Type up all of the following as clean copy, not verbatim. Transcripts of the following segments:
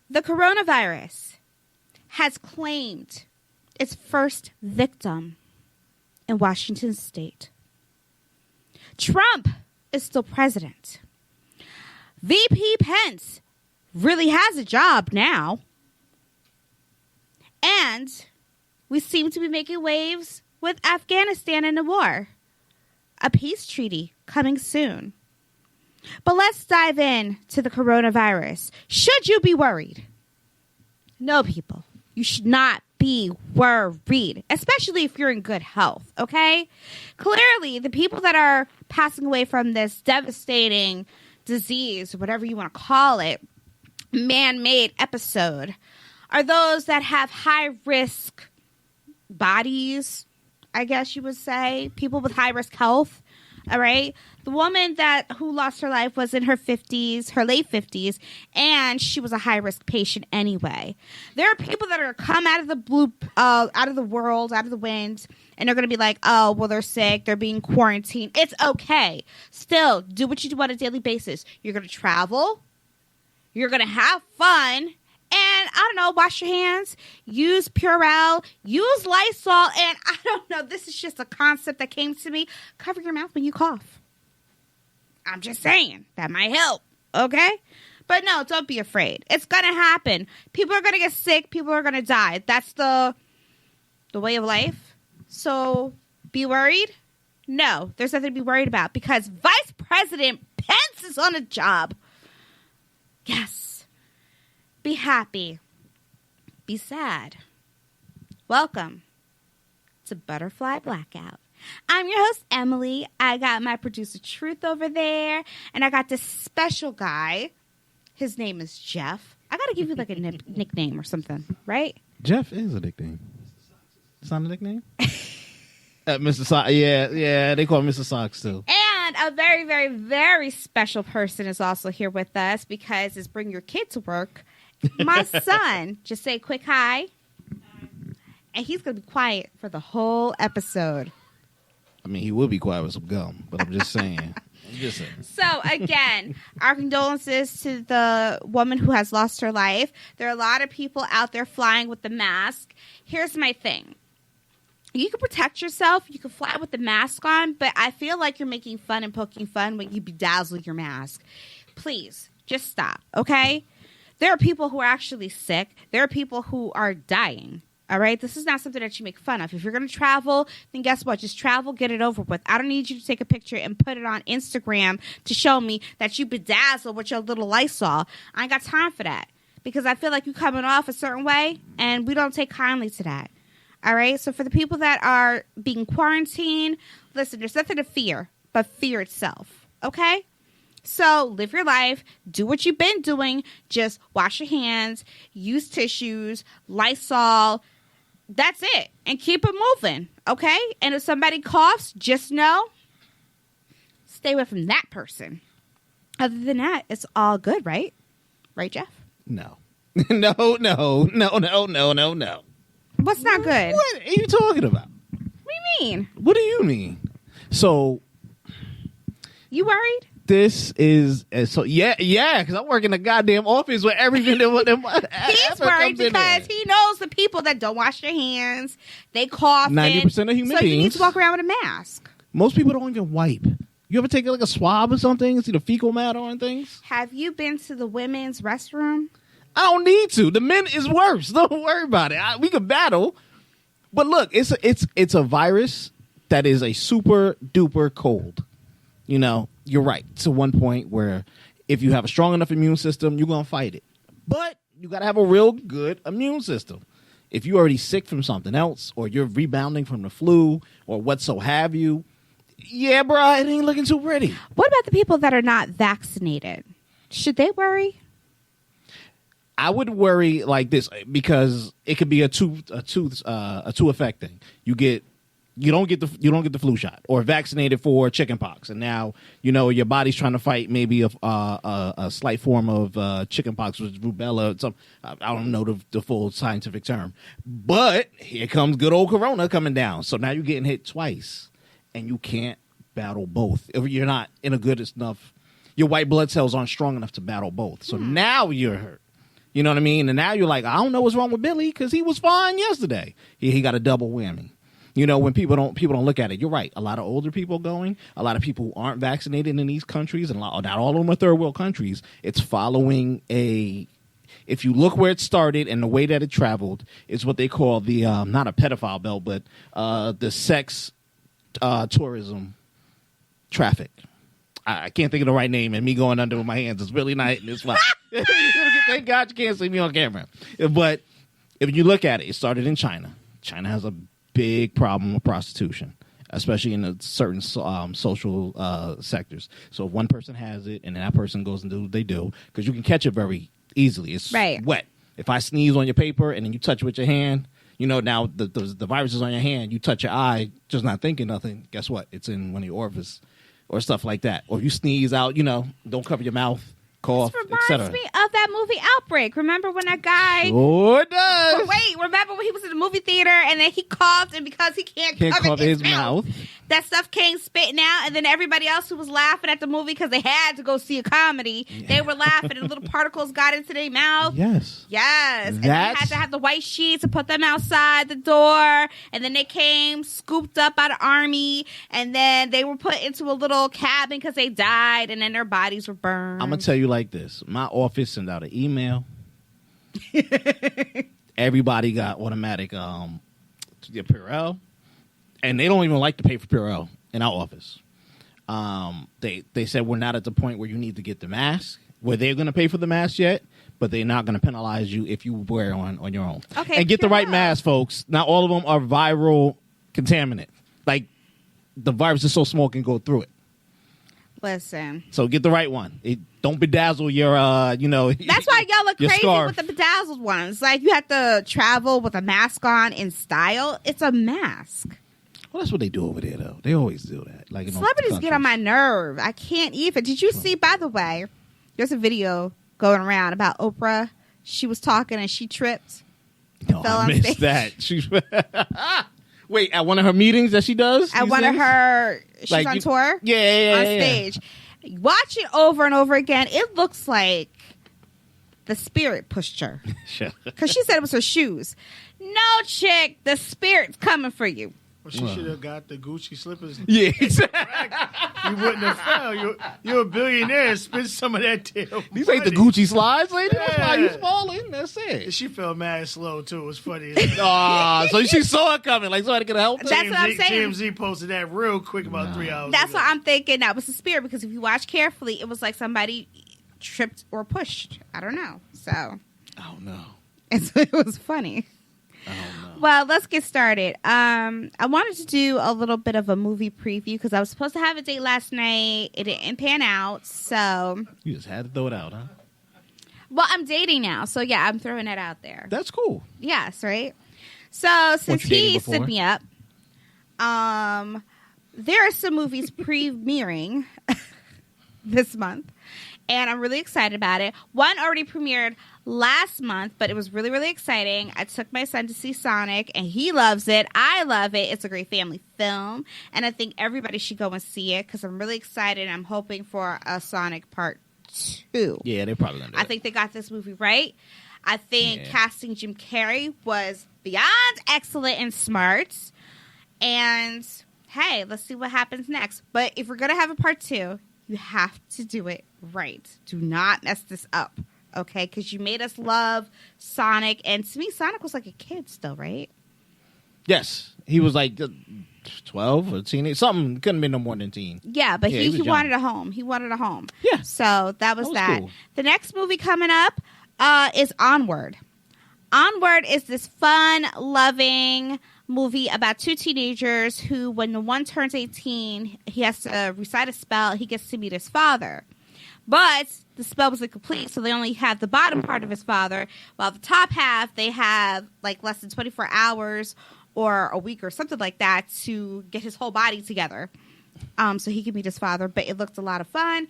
The coronavirus has claimed its first victim in Washington state. Trump is still president. VP Pence really has a job now. And we seem to be making waves with Afghanistan in the war. A peace treaty coming soon. But let's dive in to the coronavirus. Should you be worried? No, people. You should not be worried, especially if you're in good health, okay? Clearly, the people that are passing away from this devastating disease, whatever you want to call it, man-made episode, are those that have high-risk bodies, I guess you would say, people with high-risk health, all right? The woman who lost her life was in her 50s, her late 50s, and she was a high-risk patient anyway. There are people that are come out of the blue, out of the world, out of the wind, and they're going to be like, oh, well, they're sick, they're being quarantined. It's okay. Still, do what you do on a daily basis. You're going to travel. You're going to have fun. And, I don't know, wash your hands, use Purell, use Lysol, and I don't know, this is just a concept that came to me. Cover your mouth when you cough. I'm just saying, that might help, okay? But no, don't be afraid. It's going to happen. People are going to get sick. People are going to die. That's the way of life. So, be worried? No, there's nothing to be worried about because Vice President Pence is on a job. Yes. Be happy. Be sad. Welcome to Butterfly Blackout. I'm your host, Emily. I got my producer, Truth, over there. And I got this special guy. His name is Jeff. I got to give you like a nickname or something, right? Jeff is a nickname. It's not a nickname? Mr. Sox. Yeah, they call him Mr. Sox too. And a very, very, very special person is also here with us because it's Bring Your Kid to Work. My son, just say a quick hi. And he's going to be quiet for the whole episode. I mean, he will be quiet with some gum, but I'm just saying. So, again, our condolences to the woman who has lost her life. There are a lot of people out there flying with the mask. Here's my thing. You can protect yourself. You can fly with the mask on, but I feel like you're making fun and poking fun when you bedazzle your mask. Please, just stop, okay? There are people who are actually sick. There are people who are dying. All right? This is not something that you make fun of. If you're going to travel, then guess what? Just travel, get it over with. I don't need you to take a picture and put it on Instagram to show me that you bedazzle with your little Lysol. I ain't got time for that because I feel like you're coming off a certain way, and we don't take kindly to that. All right? So for the people that are being quarantined, listen, there's nothing to fear but fear itself. Okay? So live your life, do what you've been doing, just wash your hands, use tissues, Lysol, that's it, and keep it moving, okay? And if somebody coughs, just know, stay away from that person. Other than that, it's all good, right? Right, Jeff? No. No. What's not good? What are you talking about? What do you mean? What do you mean? So. You worried? This is so because I work in a goddamn office where everything he's worried because he knows the people that don't wash their hands, they cough. 90% of human beings. So you need to walk around with a mask. Most people don't even wipe. You ever take like a swab or something, see the fecal matter on things? Have you been to the women's restroom? I don't need to. The men is worse. Don't worry about it. We can battle, but look, it's a virus that is a super duper cold. You know, you're right to one point where if you have a strong enough immune system, you're going to fight it. But you got to have a real good immune system. If you're already sick from something else or you're rebounding from the flu or what so have you, yeah, bro, it ain't looking too pretty. What about the people that are not vaccinated? Should they worry? I would worry like this because it could be a two effect thing. You don't get the flu shot or vaccinated for chickenpox, and now you know your body's trying to fight maybe a slight form of chickenpox, which is rubella. I don't know the full scientific term, but here comes good old corona coming down. So now you're getting hit twice, and you can't battle both if you're not in a good enough. Your white blood cells aren't strong enough to battle both. So now you're hurt. You know what I mean? And now you're like, I don't know what's wrong with Billy because he was fine yesterday. He got a double whammy. You know, when people don't look at it, you're right. A lot of older people going, a lot of people who aren't vaccinated in these countries, and not all of them are third world countries. It's following if you look where it started and the way that it traveled, it's what they call the not a pedophile belt, but the sex tourism traffic. I can't think of the right name, and me going under with my hands is really not hitting this spot. Thank God you can't see me on camera. But if you look at it, it started in China. China has a big problem with prostitution, especially in certain social sectors. So if one person has it, and that person goes and do what they do, because you can catch it very easily. It's wet. If I sneeze on your paper and then you touch it with your hand, you know, now the virus is on your hand, you touch your eye, just not thinking nothing, guess what? It's in one of your orifices or stuff like that. Or if you sneeze out, you know, don't cover your mouth, cough, this etc. reminds me of that movie Outbreak. Remember when that guy... Sure does. Wait, remember when he was in the movie theater and then he coughed, and because he can't cover his mouth, that stuff came spitting out, and then everybody else who was laughing at the movie because they had to go see a comedy, they were laughing and little particles got into their mouth. Yes. And they had to have the white sheets and put them outside the door, and then they came scooped up by the army, and then they were put into a little cabin because they died, and then their bodies were burned. I'm going to tell you like this. My office sent out an email. Everybody got automatic Purell. And they don't even like to pay for Purell in our office. They said we're not at the point where you need to get the mask, where they're going to pay for the mask yet, but they're not going to penalize you if you wear it on your own. Okay, and get the right mask, folks. Not all of them are viral contaminant. Like, the virus is so small it can go through it. Listen. So get the right one. Don't bedazzle your, That's why y'all look crazy scarf. with the bedazzled ones. Like, you have to travel with a mask on in style. It's a mask. Well, that's what they do over there, though. They always do that. Like, celebrities get on my nerve. I can't even. Did you see, by the way, there's a video going around about Oprah. She was talking and she tripped. No, I missed that. Wait, at one of her meetings that she does? At one of her, she's like, on tour? On stage. Watch it over and over again. It looks like the spirit pushed her. Because she said it was her shoes. No, chick, the spirit's coming for you. Well, she should have got the Gucci slippers. Yeah, you wouldn't have fell. You're a billionaire. Spend some of that tail. These ain't the Gucci slides, lady. That's why you falling. That's it. She fell mad slow, too. It was funny. So she saw it coming. Like, somebody could help her. That's what I'm saying. TMZ posted that real quick about 3 hours That's ago. what I'm thinking. That was the spirit, because if you watch carefully, it was like somebody tripped or pushed. I don't know. So. Oh, no. And so it was funny. Oh, no. Well, let's get started. I wanted to do a little bit of a movie preview because I was supposed to have a date last night. It didn't pan out, so... You just had to throw it out, huh? Well, I'm dating now, so yeah, I'm throwing that out there. That's cool. Yes, right? So, since he stood before? me up, there are some movies premiering this month, and I'm really excited about it. One already premiered last month, but it was really, really exciting. I took my son to see Sonic, and he loves it. I love it. It's a great family film, and I think everybody should go and see it because I'm really excited. I'm hoping for a Sonic Part 2. Yeah, they're probably going to do it. I think they got this movie right. I think casting Jim Carrey was beyond excellent and smart. And, hey, let's see what happens next. But if we're going to have a Part 2, you have to do it right. Do not mess this up, okay? Because you made us love Sonic. And to me, Sonic was like a kid still, right? Yes. He was like 12 or teenage. Something. Couldn't have been no more than teen. Yeah, but he wanted a home. He wanted a home. Yeah. So that was that. Cool. The next movie coming up is Onward. Onward is this fun, loving movie about two teenagers who, when the one turns 18, he has to recite a spell. He gets to meet his father. But the spell was incomplete, so they only have the bottom part of his father, while the top half, they have like less than 24 hours or a week or something like that to get his whole body together so he can meet his father. But it looked a lot of fun,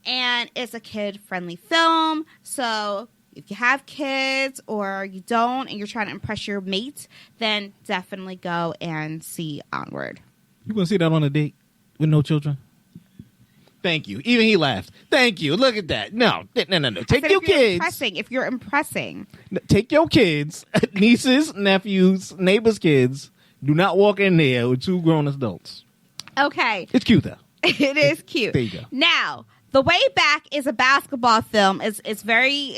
and it's a kid-friendly film, so if you have kids or you don't and you're trying to impress your mate, then definitely go and see Onward. You going to see that on a date with no children? Thank you. Even he laughed. Thank you. Look at that. No. Take your kids. If you're impressing. Take your kids, nieces, nephews, neighbors' kids. Do not walk in there with 2 grown adults. Okay. It's cute, though. It is cute. There you go. Now, The Way Back is a basketball film. It's very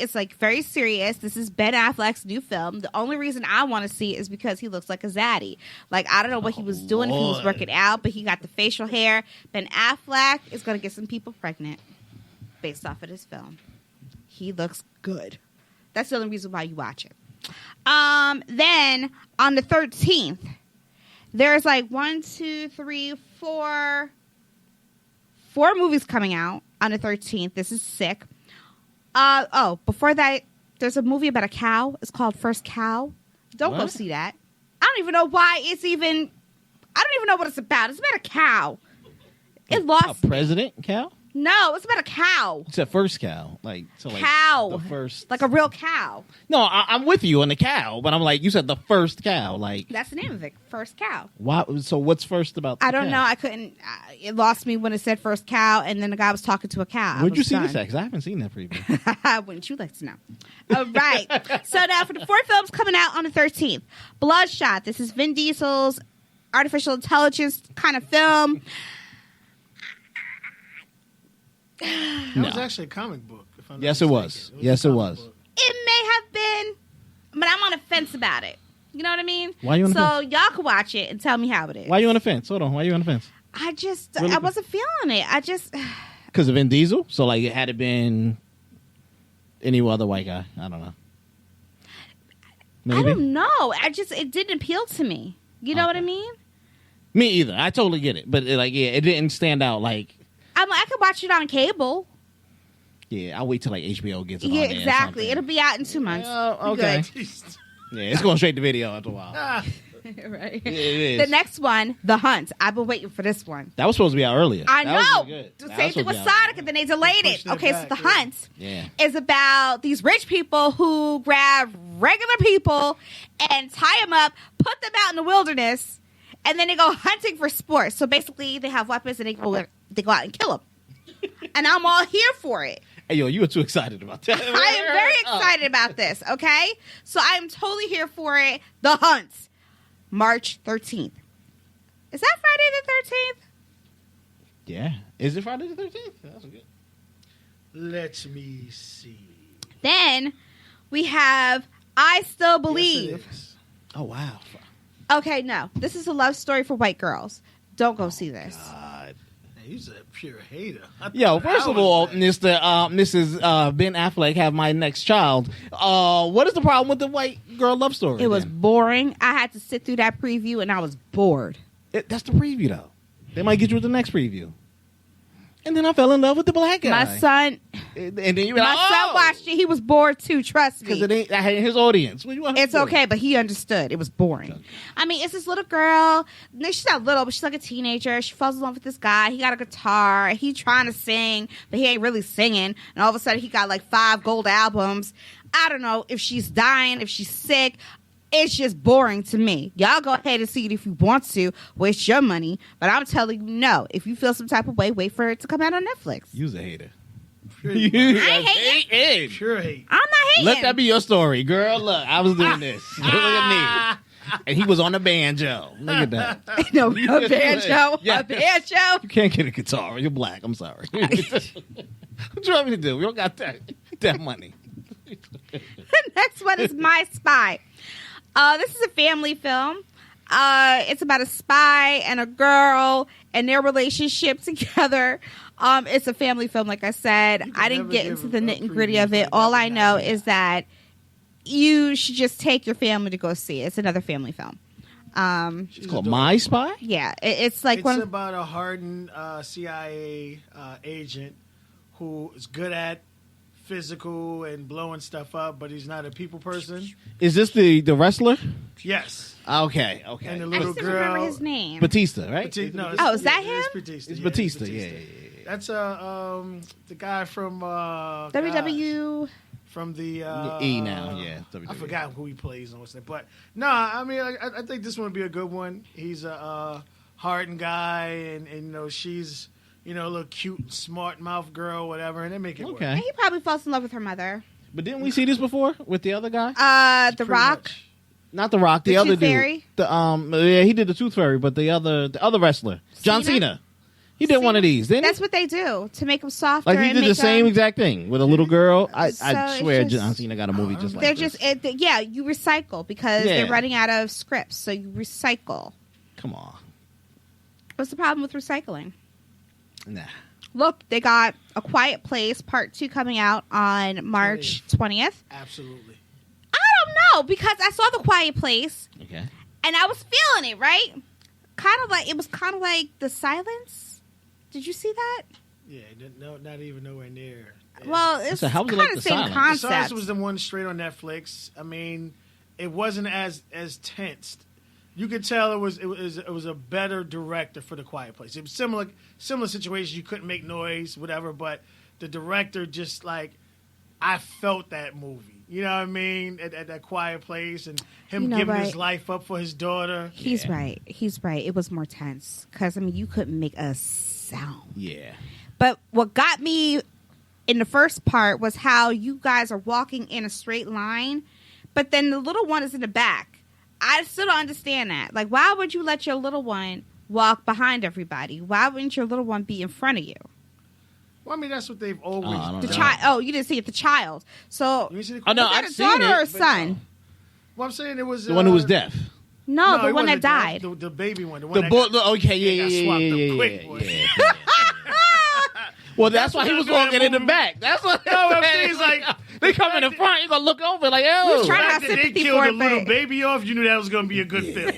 serious. This is Ben Affleck's new film. The only reason I want to see it is because he looks like a zaddy. Like, I don't know what he was doing, if he was working out, but he got the facial hair. Ben Affleck is going to get some people pregnant based off of this film. He looks good. That's the only reason why you watch it. Then on the 13th, there's like 4 movies coming out on the 13th. This is sick. Before that, there's a movie about a cow. It's called First Cow. Don't go see that. I don't even know why I don't even know what it's about. It's about a cow. It lost. A president cow? No, it's about a cow. It's a first cow. Cow. The first. Like a real cow. No, I'm with you on the cow, but I'm like, you said the first cow. Like, that's the name of it. First Cow. why? So what's first about the I don't cow? know. I couldn't. It lost me when it said First Cow, and then the guy was talking to a cow. Where'd you see this at? Because I haven't seen that preview. Wouldn't you like to know? All right. So now for the 4 films coming out on the 13th. Bloodshot. This is Vin Diesel's artificial intelligence kind of film. That was actually a comic book. If I'm not Yes, it was. mistaken. Yes, a it comic was. book. It may have been, but I'm on the fence about it. You know what I mean? Why you on the So y'all can watch it and tell me how it is. Why are you on the fence? Hold on. Why are you on the fence? I just, Really? I wasn't feeling it. I just, Because of Vin Diesel? So, like, it had it been any other white guy. I don't know. Maybe? I don't know. It didn't appeal to me. You know what I mean? Me either. I totally get it. But, it didn't stand out like... I could watch it on cable. Yeah, I'll wait till, like, HBO gets it Yeah, on there or exactly. something. It'll be out in 2 months. Oh, We okay. good. Yeah, it's going straight to video after a while. Right. It is. The next one, The Hunt. I've been waiting for this one. That was supposed to be out earlier. I That was know. really good. The That same was thing supposed with to be out Sonic, and then they delayed it. Pushed it Okay, so back, The yeah. Hunt Yeah. is about these rich people who grab regular people and tie them up, put them out in the wilderness, and then they go hunting for sport. So basically, they have weapons and they go out and kill them. And I'm all here for it. Hey, yo, you were too excited about that. I am very excited about this, okay? So I'm totally here for it. The Hunt, March 13th. Is that Friday the 13th? Yeah. Is it Friday the 13th? That's good. Let me see. Then we have I Still Yes, Believe. it is. Oh, wow. Okay, no. This is a love story for white girls. Don't go see this. God. Hey, he's a pure hater. Yo, first of all, Mr. Ben Affleck have my next child. What is the problem with the white girl love story? It was then? boring. I had to sit through that preview and I was bored. That's the preview, though. They might get you with the next preview. And then I fell in love with the black guy. My son And then you were like, son watched it. He was bored too, trust me. because it ain't his audience. What do you want him It's to do? okay, but he understood. It was boring. Okay. I mean, it's this little girl. No, she's not little, but she's like a teenager. She falls in love with this guy. He got a guitar. He trying to sing, but he ain't really singing. And all of a sudden, he got like 5 gold albums. I don't know if she's dying, if she's sick. It's just boring to me. Y'all go ahead and see it if you want to. Waste your money. But I'm telling you, no. If you feel some type of way, wait for it to come out on Netflix. You's a hater. Pure, I ain't hating. pure hate. I'm not hating. Let that be your story, girl. Look, I was doing this. Look at me. And he was on the banjo. Look at that. No, a banjo. Yeah. A banjo. You can't get a guitar. You're black. I'm sorry. What do you want me to do? We don't got that money. The next one is My Spy. This is a family film. It's about a spy and a girl and their relationship together. It's a family film, like I said. I didn't never get give into the a nit and gritty preview of it. like All that. I know is that you should just take your family to go see it. It's another family film. It's called My Spy? Yeah, it's like It's one. about a hardened CIA agent who is good at physical and blowing stuff up, but he's not a people person. Is this the wrestler? Yes. Okay. And the I little just girl. remember his name. Batista, right? No, Oh, is that it him? Batista. It's yeah, Batista. Yeah. That's the guy from WW. from the E now, yeah. WWE. I forgot who he plays and what's that, but no, I mean I think this one would be a good one. He's a hardened guy, and you know she's a little cute, smart mouth girl, whatever, and they make it work. And he probably falls in love with her mother. But didn't we see this before with the other guy? The Rock. Much. Not the Rock, the The other Tooth dude. Fairy? Yeah, he did the Tooth Fairy, but the other wrestler, John Cena. He did one of these, didn't That's he? what they do to make them softer. Like he and did the make same them, exact thing with a little girl. I So swear it's just- John Cena got a movie just like They're this. just you recycle because Yeah. they're running out of scripts, so you recycle. Come on. What's the problem with recycling? Nah. Look, they got A Quiet Place Part 2 coming out on March 20th. Absolutely. I don't know because I saw The Quiet Place Okay. and I was feeling it, right? It was kind of like The Silence. Did you see that? Yeah, no, not even nowhere near. Yeah. Well, it's So how was it kind like of The same Silence? The Silence concept. was the one straight on Netflix. I mean, it wasn't as tensed. You could tell it was a better director for The Quiet Place. It was similar situation. You couldn't make noise, whatever, but the director just I felt that movie. You know what I mean? At that Quiet Place and him giving his life up for his daughter. He's right. He's right. It was more tense because you couldn't make a sound. Yeah. But what got me in the first part was how you guys are walking in a straight line, but then the little one is in the back. I still don't understand that. Like, why would you let your little one walk behind everybody? Why wouldn't your little one be in front of you? Well, I mean, that's what they've always I don't done. The child. Oh, you didn't see it. The child. So, You see the Oh, no, was that I've a seen daughter it, or but son? Well, I'm saying it was The one who was deaf. No, the it one that wasn't died. The baby one. The one The that boy. got- Okay, yeah, got yeah, swapped yeah, up yeah, quick, yeah, boy. yeah, yeah. Well, that's why he was walking in the back. That's what I'm saying. It's like they come in the front. You gonna look over like, We oh, was trying the to fact have that they sympathy killed for a it, little but- baby off, you knew that was going to be a good film.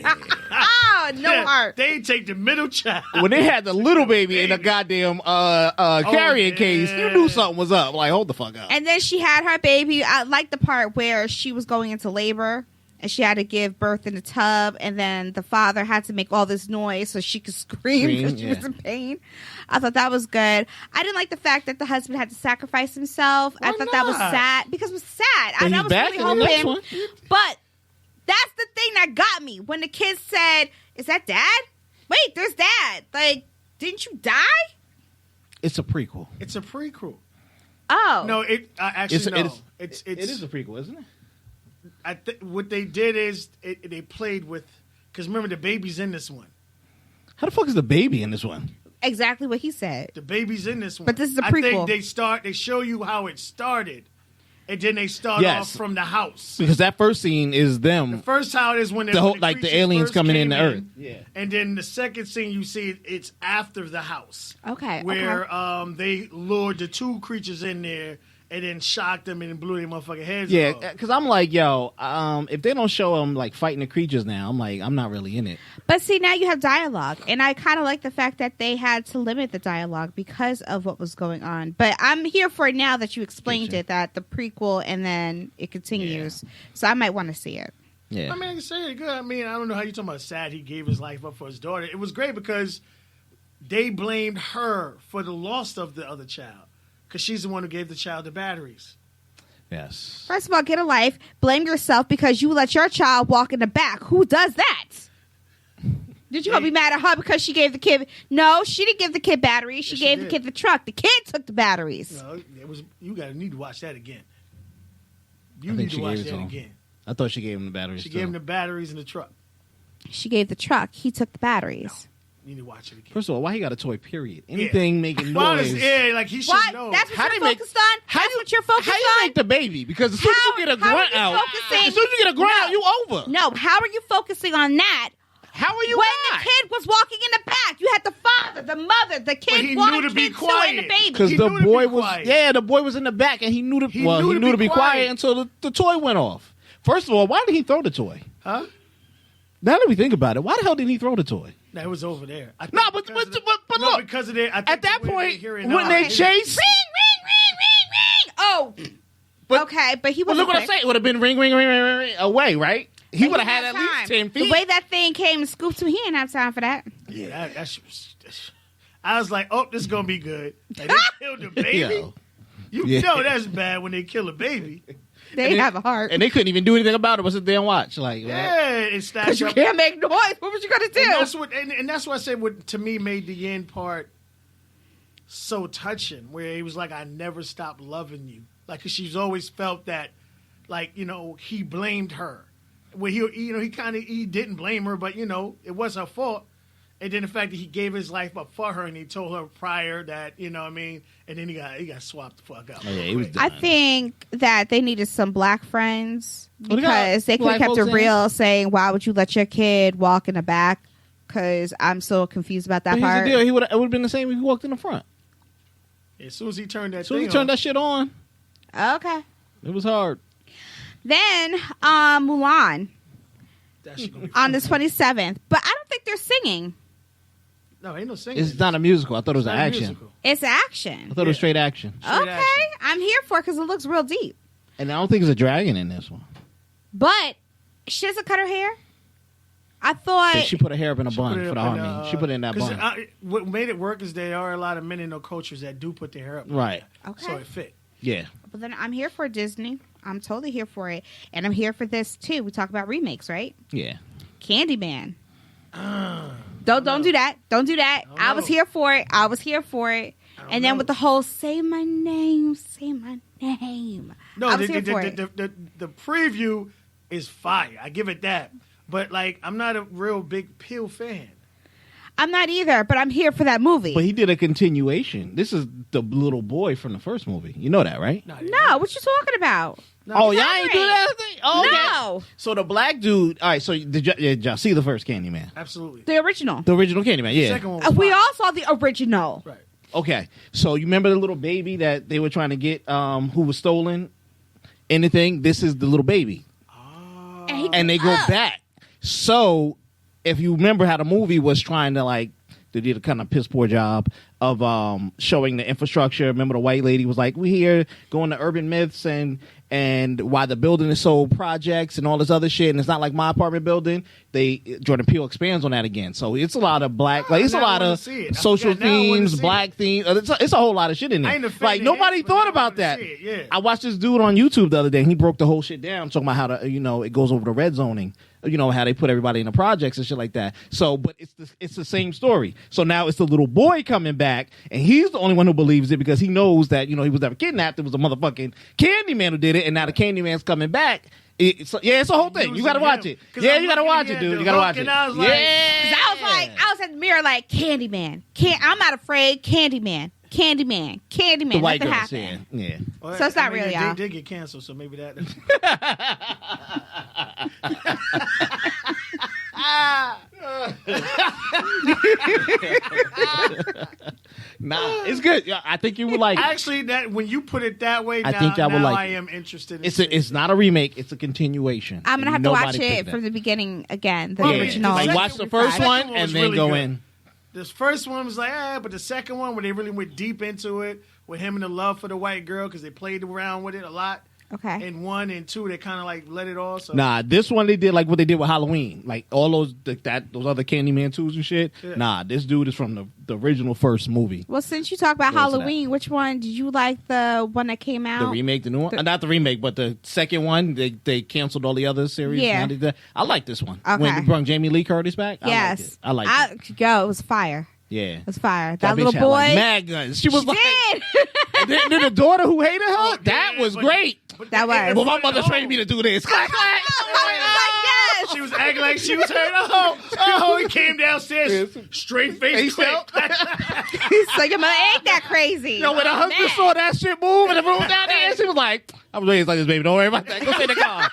Ah, no heart. They take the middle child. when they had the little baby in the goddamn carrying case, you knew something was up. Like, hold the fuck up. And then she had her baby. I like the part where she was going into labor and she had to give birth in the tub, and then the father had to make all this noise so she could scream because she was in pain. I thought that was good. I didn't like the fact that the husband had to sacrifice himself. I thought that was not? sad because it was sad. But I he's was back really in the next hoping, one. but that's the thing that got me when the kids said, "Is that Dad? Wait, there's Dad. Like, didn't you die?" It's a prequel. It's a prequel. Oh, No, it actually no. It is a prequel, isn't it? What they did is they played with, because remember the baby's in this one. How the fuck is the baby in this one? exactly what he said. The baby's in this one. But this is a I prequel. think they show you how it started, and then they start Yes. off from the house. Because that first scene is them. The first how is when The whole- when like the creatures aliens first coming came in the earth. Yeah. And then the second scene you see it's after the house. Okay, Where okay. they lured the two creatures in there and then shocked them and blew their motherfucking heads Yeah, off. because I'm like, yo, if they don't show them like fighting the creatures now, I'm like, I'm not really in it. But see, now you have dialogue, and I kind of like the fact that they had to limit the dialogue because of what was going on. But I'm here for it now that you explained Gotcha. it, that the prequel and then it continues. So I might want to see it. Yeah. I mean, I can say it good. I mean, I don't know how you talking about sad he gave his life up for his daughter. It was great because they blamed her for the loss of the other child because she's the one who gave the child the batteries. Yes. First of all, get a life. Blame yourself because you let your child walk in the back. Who does that? Did you gonna be mad at her because she gave the kid? No, she didn't give the kid batteries. She Yes, she gave the did. kid the truck. The kid took the batteries. No, it was you. Need to watch that again. You I think need she to watch gave it that to him. again. I thought she gave him the batteries. She too. gave him the batteries in the truck. She gave the truck. He took the batteries. You need to watch it again. First of all, why he got a toy? Period. Anything making Well, noise. yeah, like he should What? know. That's what How you're they make- focused on? That's what you're focused How you on? make the baby? Because as soon as you get a How are grunt you out, focusing- as soon as you get a grunt No. out, you over. No, how are you focusing on that? How are you When not? the kid was walking in the back, you had the father, the mother, the But kid he walking knew to be kid too, and the quiet. baby. Because He the knew to boy be was, quiet. yeah, the boy was in the back, and he knew to, He knew to be quiet quiet. until the toy went off. First of all, why did he throw the toy? Huh? Now that we think about it, why the hell did he throw the toy? That was over there. I think No, but because of the- but no, look, because of the, I think at that the way point, they hear it when now, they it- chase, Ring. Oh, But- okay, but he but was. look what I'm saying, it would have been ring away, right? He would have had at time. least 10 feet. The way that thing came and scooped him, he didn't have time for that. Yeah, that shit was, I was like, oh, this is gonna be good. Like, they killed the baby. Yo. You Yeah. know that's bad when they kill a baby. They have a heart. And they couldn't even do anything about it. But sit there and watch. Like, Yeah, it's that. Because you can't make noise. What was you going to do? And that's what I said. What to me made the end part so touching, where he was like, "I never stopped loving you," like 'cause she's always felt that, like, you know, he blamed her. Well, he didn't blame her, but, you know, it was her fault. And then the fact that he gave his life up for her, and he told her prior that, you know what I mean, and then he got swapped the fuck out. Oh, yeah, he was I done. think that they needed some black friends Well, they got because they could have black kept it folks in real, saying, "Why would you let your kid walk in the back?" Because I'm so confused about that But here's part. the deal. It would have been the same if he walked in the front. As soon as he turned that As soon as thing he turned on, that shit on, Okay. it was hard. Then Mulan that shit gonna be on the fun. 27th, but I don't think they're singing. No, ain't no singing. It's not a musical. I thought it was It's an not a action. musical. It's action. I thought it was straight action. Straight Okay, action. I'm here for it because it looks real deep. And I don't think there's a dragon in this one. But she doesn't cut her hair. I thought She put her hair up in a She bun put it for the up in, harmony. She put it in that 'cause bun. what made it work is there are a lot of men in no cultures that do put their hair up. Right. okay. So it fit. Yeah. But then I'm here for Disney. I'm totally here for it, and I'm here for this too. We talk about remakes, right? Yeah. Candyman. Don't do that. Don't do that. Oh, I was no. here for it. I was here for it. don't And then know. with the whole "say my name, say my name." No, I the, was here the, for the, it. the preview is fire. I give it that. But, like, I'm not a real big Peel fan. I'm not either, but I'm here for that movie. But he did a continuation. This is the little boy from the first movie. You know that, right? No, No, what you talking about? Oh, y'all ain't do that thing? Oh, okay. No, So the black dude. All right. So did y'all see the first Candyman? Absolutely. the original. The original Candyman. The Yeah. second one was We fire. all saw the original. Right. Okay. So you remember the little baby that they were trying to get, who was stolen? Anything? This is the little baby, and they go back. So if you remember how the movie was trying to, like, they did a kind of piss poor job of showing the infrastructure. Remember the white lady was like, "We here going to urban myths and why the building is so projects and all this other shit, and it's not like my apartment building." Jordan Peele expands on that again. So it's a lot of black, like it's a now I lot wanna of see it. I social forgot, now I wanna themes, see black themes. It's a whole lot of shit in I ain't there. offended Like nobody yet, but thought now I about wanna that. see it, yeah. I watched this dude on YouTube the other day, and he broke the whole shit down, talking about how to, it goes over the red zoning. How they put everybody in the projects and shit like that. So, but it's the same story. So now it's the little boy coming back, and he's the only one who believes it because he knows that, he was never kidnapped. It was a motherfucking Candyman who did it, and now the Candyman's coming back. It's a whole thing. You gotta watch it. 'Cause Yeah, I'm you gotta looking watch at it, dude. the You gotta watch hook, it. and I was like- Yeah. 'Cause I was at the mirror like, Candyman. I'm not afraid. Candyman. Candyman. Candyman. The white Nothing girls, happened. yeah. Well, So it's not I mean, real, they y'all. did get canceled, so maybe that. Nah, it's good. Yeah, I think you would like it. Actually, that when you put it that way, I think I would like I it. am interested. In It's not a remake. It's a continuation. I'm gonna And have to watch nobody it picked from that. the beginning again. The Well, Yeah, original. like second- watch the first second one one and was then really go good. in. This first one was like, but the second one, when they really went deep into it with him and the love for the white girl, because they played around with it a lot. Okay. And 1 and 2, they kind of like let it all. So Nah, this one they did like what they did with Halloween, like all those those other Candyman 2s and shit. Yeah. Nah, this dude is from the original first movie. Well, since you talk about Go to that. Halloween, which one did you like? The one that came out? The remake, the new one, not the remake, but the second one. They canceled all the other series. Yeah. Now they did- I like this one. Okay. When they brought Jamie Lee Curtis back. Yes. I like it. Yo, it was fire. Yeah, It was fire. That bitch little had, like, boy. mad guns. She was like, did. and then the daughter who hated her. Oh, that yeah, was but- great. but That was. Well, my mother trained me to do this. Clack, clack. Yes. She was acting like she was hurt. He came downstairs, straight face, Face quick. out. So your mother ain't that crazy. Yo, when her Oh, husband man. saw that shit move in the room down there, she was like, "I was raised like this, baby. Don't worry about that. Go sit in the car."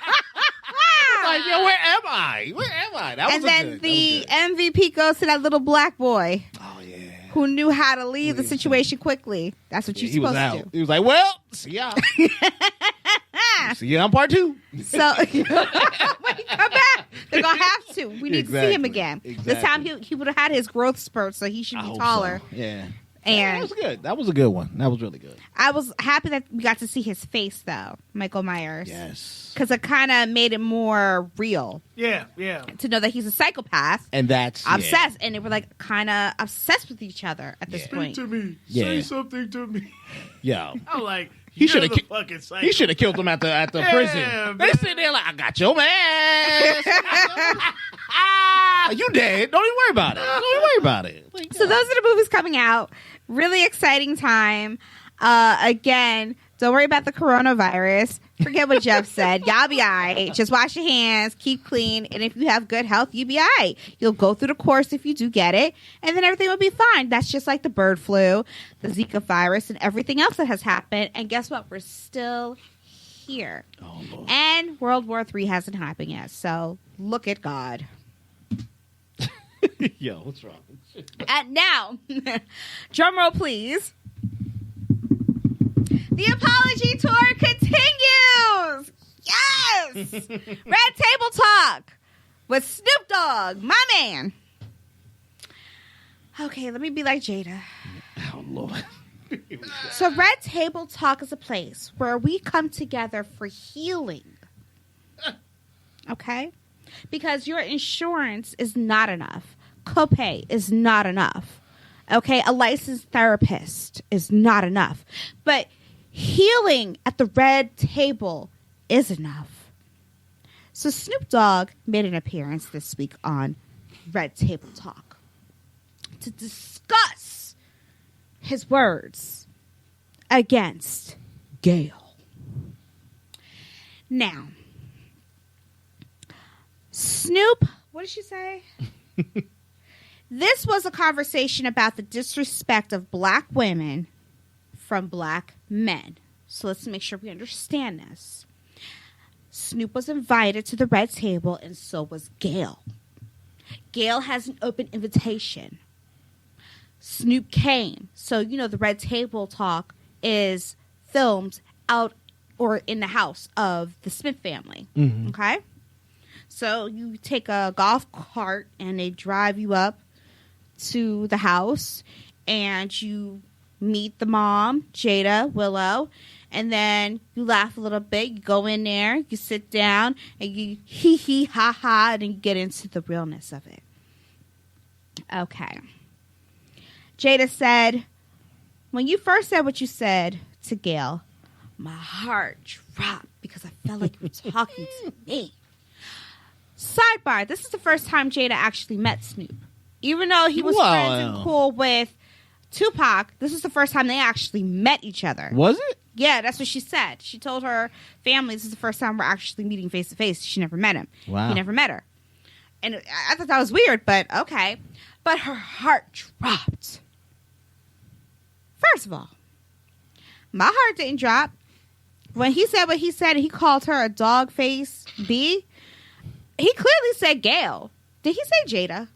Like, yo, where am I? Where am I? That And was then good. the MVP goes to that little black boy Oh yeah. who knew how to leave the situation quickly. That's what you're He was supposed out. to do. He was like, "Well, see ya. See ya on part 2." So when he come back, they're gonna have to. We need to see him Exactly. again. This Exactly. time he would have had his growth spurt, so he should I be hope taller. so. Yeah. And that was good. That was a good one. That was really good. I was happy that we got to see his face, though, Michael Myers. Yes. Because it kind of made it more real Yeah. to know that he's a psychopath, And that's obsessed, and they were like kind of obsessed with each other at this Yeah. point. To me, Yeah. say something to me. Yeah. Yo. I'm like, He should have. you're the fucking psycho. He should have killed him at the Yeah, prison. man. They sitting there like, "I got your man. You dead? Don't even worry about it. Don't even worry about it." Like, So those are the movies coming out. Really exciting time. Again, don't worry about the coronavirus. Forget what Jeff said. Y'all be all right. Just wash your hands, keep clean, and if you have good health, you'll be all right. You'll go through the course if you do get it, and then everything will be fine. That's just like the bird flu, the Zika virus, and everything else that has happened. And guess what? We're still here. Oh, Lord. And World War III hasn't happened yet, so look at God. Yo, what's wrong? And now, drum roll, please. The apology tour continues. Yes, Red Table Talk with Snoop Dogg, my man. Okay, let me be like Jada. Oh, Lord. So, Red Table Talk is a place where we come together for healing. Okay, because your insurance is not enough. Copay is not enough. Okay, a licensed therapist is not enough. But healing at the Red Table is enough. So Snoop Dogg made an appearance this week on Red Table Talk to discuss his words against Gayle. Now, Snoop, what did she say? This was a conversation about the disrespect of black women from black men. So let's make sure we understand this. Snoop was invited to the Red Table, and so was Gayle. Gayle has an open invitation. Snoop came. So, you know, the Red Table Talk is filmed out or in the house of the Smith family. Mm-hmm. Okay? So you take a golf cart, and they drive you up to the house, and you meet the mom, Jada, Willow, and then you laugh a little bit. You go in there, you sit down, and you hee hee ha ha, and then you get into the realness of it. Okay. Jada said, when you first said what you said to Gayle, my heart dropped because I felt like you were talking to me. Sidebar, this is the first time Jada actually met Snoop. Even though he was friends and cool with Tupac, this is the first time they actually met each other. Was it? Yeah, that's what she said. She told her family this is the first time we're actually meeting face to face. She never met him. Wow. He never met her. And I thought that was weird, but okay. But her heart dropped. First of all, my heart didn't drop. When he said what he said and he called her a dog face B, he clearly said Gayle. Did he say Jada?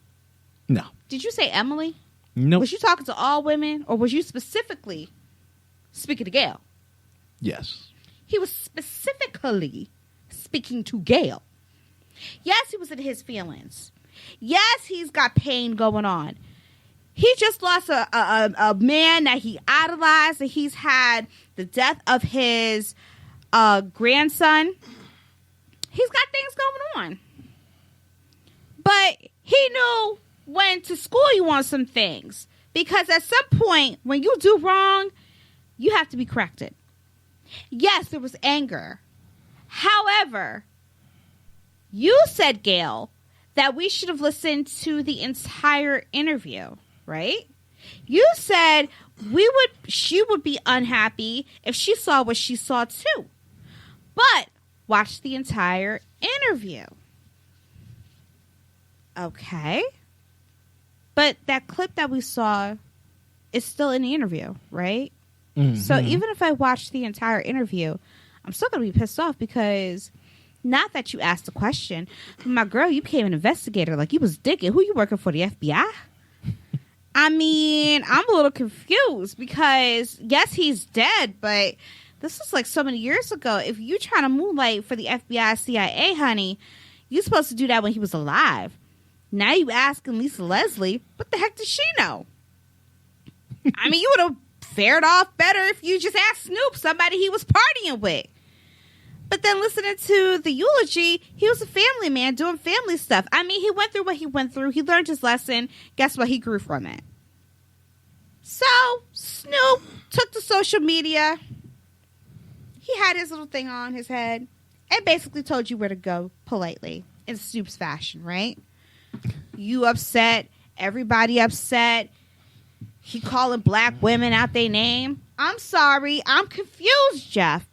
No. Did you say Emily? No. Was you talking to all women, or was you specifically speaking to Gayle? Yes. He was specifically speaking to Gayle. Yes, he was in his feelings. Yes, he's got pain going on. He just lost a man that he idolized, and he's had the death of his grandson. He's got things going on. But he knew when to school you on some things. Because at some point, when you do wrong, you have to be corrected. Yes, there was anger. However, you said, Gayle, that we should have listened to the entire interview, right? You said she would be unhappy if she saw what she saw too. But watch the entire interview. Okay. But that clip that we saw is still in the interview, right? Mm-hmm. So even if I watch the entire interview, I'm still going to be pissed off because not that you asked the question, but my girl, you became an investigator. Like, you was digging. Who you working for, the FBI? I mean, I'm a little confused because, yes, he's dead, but this is like so many years ago. If you trying to moonlight for the FBI, CIA, honey, you're supposed to do that when he was alive. Now you asking Lisa Leslie, what the heck does she know? I mean, you would have fared off better if you just asked Snoop, somebody he was partying with. But then listening to the eulogy, he was a family man doing family stuff. I mean, he went through what he went through. He learned his lesson. Guess what? He grew from it. So Snoop took to social media. He had his little thing on his head and basically told you where to go politely in Snoop's fashion, right? You upset, everybody upset. he calling black women out their name. I'm sorry. I'm confused, Jeff.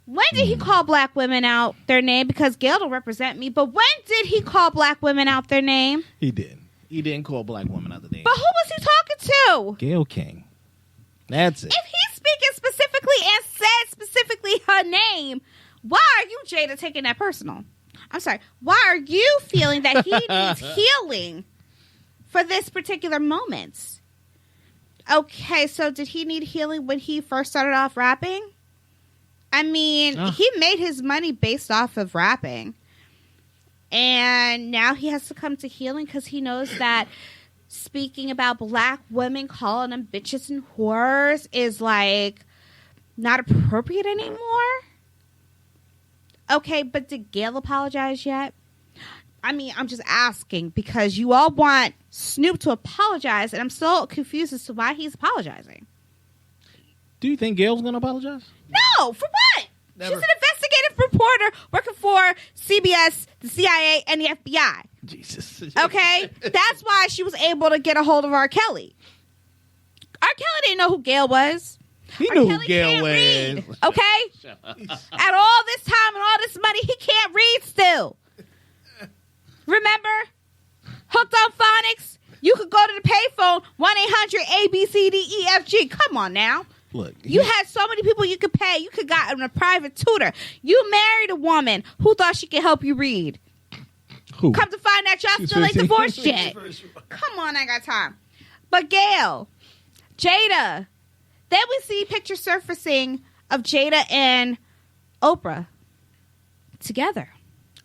When did he call black women out their name? Because Gail don't represent me. But when did he call black women out their name? He did. He didn't call black women out the name. But who was he talking to? Gail King. That's it. If he's speaking specifically and said specifically her name, why are you, Jada, taking that personal? I'm sorry. Why are you feeling that he needs healing for this particular moment? Okay, so did he need healing when he first started off rapping? I mean, he made his money based off of rapping. And now he has to come to healing because he knows that speaking about black women, calling them bitches and whores is like not appropriate anymore. Okay, but did Gail apologize yet? I mean, I'm just asking because you all want Snoop to apologize, and I'm still confused as to why he's apologizing. Do you think Gail's going to apologize? No, for what? Never. She's an investigative reporter working for CBS, the CIA, and the FBI. Jesus. Okay? That's why she was able to get a hold of R. Kelly. R. Kelly didn't know who Gail was. He R. knew Kelly who Gail can't was. read, okay? At all this time and all this money, he can't read still. Remember? Hooked on phonics? You could go to the payphone, 1-800-ABCDEFG. Come on now. Look, You had so many people you could pay. You could got a private tutor. You married a woman who thought she could help you read. who? Come to find out y'all still ain't divorced yet. Come on, I got time. But Gail, Jada, then we see pictures surfacing of Jada and Oprah together,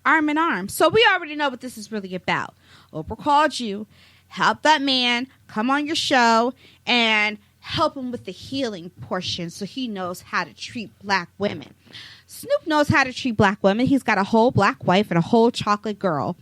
arm in arm. So we already know what this is really about. Oprah called you, help that man come on your show, and help him with the healing portion so he knows how to treat black women. Snoop knows how to treat black women. He's got a whole black wife and a whole chocolate girl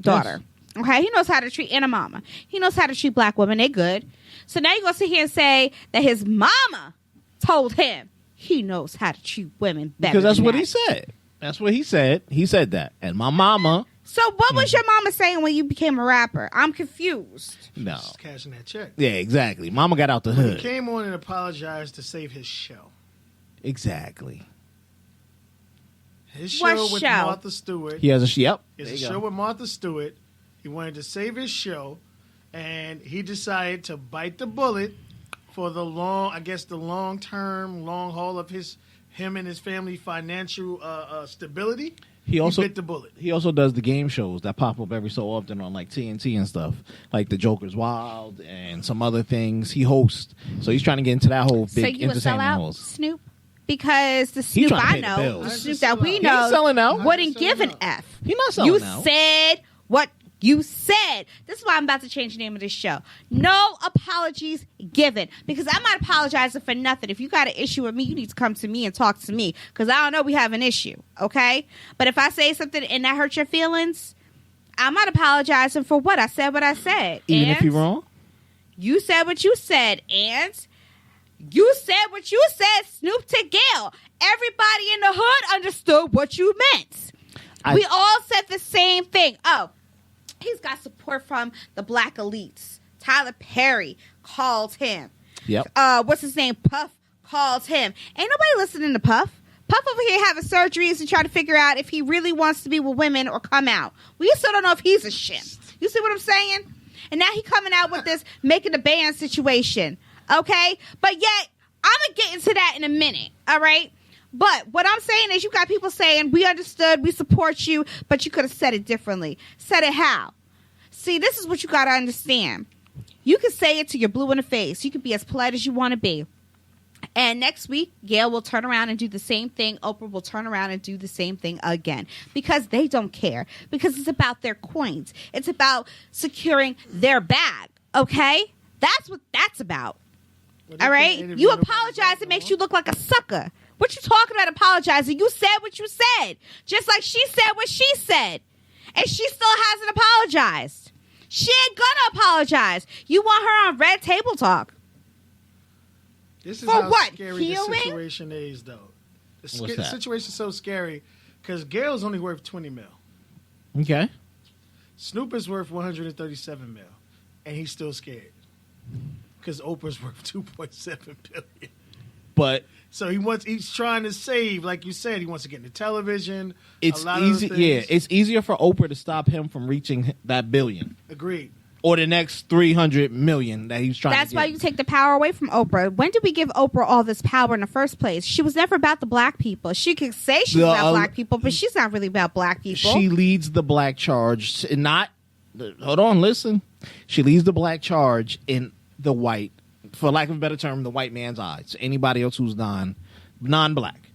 daughter. Yes. Okay, he knows how to treat, and a mama. He knows how to treat black women. They good. So now you're going to sit here and say that his mama told him he knows how to treat women better. Because that's than what that. he said. That's what he said. He said that. And my mama. So what was your mama saying when you became a rapper? I'm confused. No. Just cashing that check. Yeah, exactly. Mama got out the He hood. came on and apologized to save his show. Exactly. His What show with show? Martha Stewart. He has a yep. It's There a you show go. with Martha Stewart. He wanted to save his show, and he decided to bite the bullet for the long haul of him and his family financial stability. He also bit the bullet. He also does the game shows that pop up every so often on like TNT and stuff, like The Joker's Wild and some other things. He hosts, so he's trying to get into that whole So big you a entertainment sellout, host. Snoop? Because the Snoop trying to I pay the know, bills. the How's Snoop he that we selling He ain't know, selling out. wouldn't How's he give an selling F. He's not selling You out. said what you said. This is why I'm about to change the name of this show. No apologies given. Because I'm not apologizing for nothing. If you got an issue with me, you need to come to me and talk to me. Because I don't know we have an issue. Okay? But if I say something and that hurts your feelings, I'm not apologizing for what I said. What I said. Even And if you're wrong. you said what you said. And you said what you said, Snoop to Gail. Everybody in the hood understood what you meant. We all said the same thing. Oh, he's got support from the black elites. Tyler Perry called him. Yep. What's his name? Puff called him. Ain't nobody listening to Puff. Puff over here having surgeries and trying to figure out if he really wants to be with women or come out. We still don't know if he's a shit. You see what I'm saying? And now he coming out with this making the band situation. Okay? But yet, I'm going to get into that in a minute. All right? But what I'm saying is you got people saying, we understood, we support you, but you could have said it differently. Said it how? See, this is what you got to understand. You can say it to your blue in the face. You can be as polite as you want to be. And next week, Gail will turn around and do the same thing. Oprah will turn around and do the same thing again. Because they don't care. Because it's about their coins. It's about securing their bag. Okay? That's what that's about. Well, All right? interview You nobody apologize, else it no makes more. you look like a sucker. What you talking about apologizing? You said what you said. Just like she said what she said. And she still hasn't apologized. She ain't gonna apologize. You want her on Red Table Talk. This is For how what? scary Healing? the situation is, though. The What's that? situation's so scary because Gail's only worth $20 million. Okay. Snoop is worth $137 million, and he's still scared because Oprah's worth $2.7 billion. But so he's trying to save, like you said, he wants to get into television. It's a lot easy. Of those things. It's easier for Oprah to stop him from reaching that billion. Agreed. Or the next 300 million that he's trying to get. That's why you take the power away from Oprah. When did we give Oprah all this power in the first place? She was never about the black people. She could say she's about black people, but she's not really about black people. She leads the black charge. Hold on, listen. She leads the black charge in the white, for lack of a better term, the white man's eyes. Anybody else who's non-black.